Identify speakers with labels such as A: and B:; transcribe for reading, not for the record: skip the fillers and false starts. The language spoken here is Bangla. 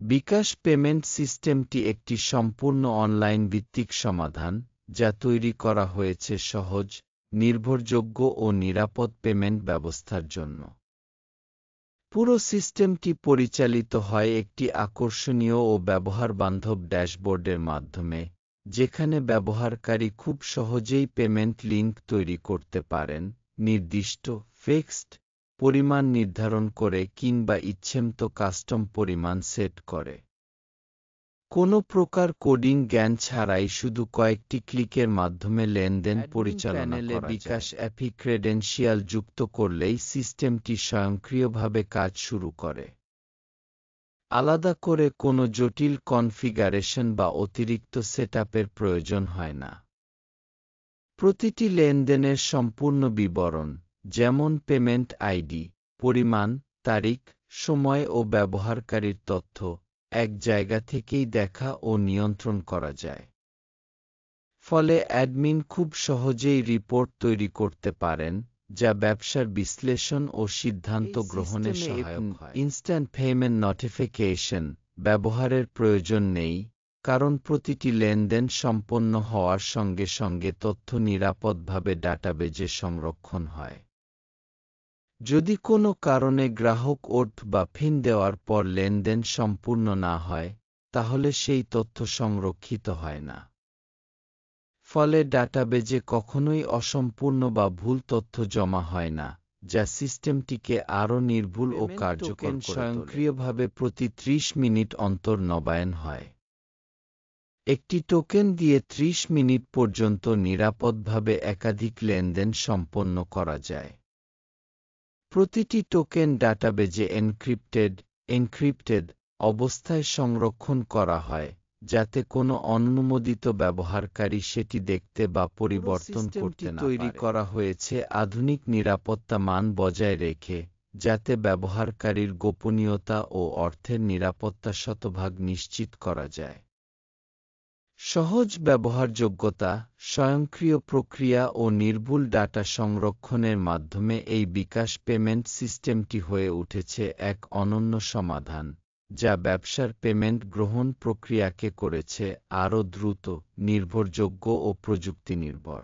A: বিকাশ পেমেন্ট সিস্টেমটি একটি সম্পূর্ণ অনলাইন ভিত্তিক সমাধান, যা তৈরি করা হয়েছে সহজ, নির্ভরযোগ্য ও নিরাপদ পেমেন্ট ব্যবস্থার জন্য। পুরো সিস্টেমটি পরিচালিত হয় একটি আকর্ষণীয় ও ব্যবহারবান্ধব ড্যাশবোর্ডের মাধ্যমে, যেখানে ব্যবহারকারী খুব সহজেই পেমেন্ট লিঙ্ক তৈরি করতে পারেন, নির্দিষ্ট ফিক্সড পরিমাণ নির্ধারণ করে কিংবা ইচ্ছেমতো কাস্টম পরিমাণ সেট করে। কোনো প্রকার কোডিং জ্ঞান ছাড়াই শুধু কয়েকটি ক্লিকের মাধ্যমে লেনদেন পরিচালনা করা যায়। বিকাশ অ্যাপি ক্রেডেনশিয়াল যুক্ত করলেই সিস্টেমটি স্বয়ংক্রিয়ভাবে কাজ শুরু করে। আলাদা করে কোনো জটিল কনফিগারেশন বা অতিরিক্ত সেটআপের প্রয়োজন হয় না। প্রতিটি লেনদেনের সম্পূর্ণ বিবরণ, যেমন পেমেন্ট আইডি, পরিমাণ, তারিখ, সময় ও ব্যবহারকারীর তথ্য, এক জায়গা থেকেই দেখা ও নিয়ন্ত্রণ করা যায়। ফলে অ্যাডমিন খুব সহজেই রিপোর্ট তৈরি করতে পারেন, যা ব্যবসার বিশ্লেষণ ও সিদ্ধান্ত গ্রহণে সহায়ক হয়। ইনস্ট্যান্ট পেমেন্ট নোটিফিকেশন ব্যবহারের প্রয়োজন নেই, কারণ প্রতিটি লেনদেন সম্পন্ন হওয়ার সঙ্গে সঙ্গে তথ্য নিরাপদভাবে ডাটাবেজে সংরক্ষণ হয়। যদি কোনো কারণে গ্রাহক ওট বা পিন দেওয়ার পর লেনদেন সম্পূর্ণ না হয়, তাহলে সেই তথ্য সংরক্ষিত হয় না। ফলে ডাটাবেজে কখনোই অসম্পূর্ণ বা ভুল তথ্য জমা হয় না, যা সিস্টেমটিকে আরও নির্ভুল ও কার্যকর করে তোলে। স্বয়ংক্রিয়ভাবে প্রতি 30 মিনিট অন্তর নবায়ন হয়। একটি টোকেন দিয়ে 30 মিনিট পর্যন্ত নিরাপদভাবে একাধিক লেনদেন সম্পন্ন করা যায়। প্রতিটি টোকেন ডাটাবেজে এনক্রিপ্টেড অবস্থায় সংরক্ষণ করা হয়, যাতে কোনো অননুমোদিত ব্যবহারকারী সেটি দেখতে বা পরিবর্তন করতে না পারে। তৈরি করা হয়েছে আধুনিক নিরাপত্তা মান বজায় রেখে, যাতে ব্যবহারকারীর গোপনীয়তা ও অর্থের নিরাপত্তা শতভাগ নিশ্চিত করা যায়। সহজ ব্যবহারযোগ্যতা, স্বয়ংক্রিয় প্রক্রিয়া ও নির্ভুল ডাটা সংরক্ষণের মাধ্যমে এই বিকাশ পেমেন্ট সিস্টেমটি হয়ে উঠেছে এক অনন্য সমাধান, যা ব্যবসার পেমেন্ট গ্রহণ প্রক্রিয়াকে করেছে আরও দ্রুত, নির্ভরযোগ্য ও প্রযুক্তিনির্ভর।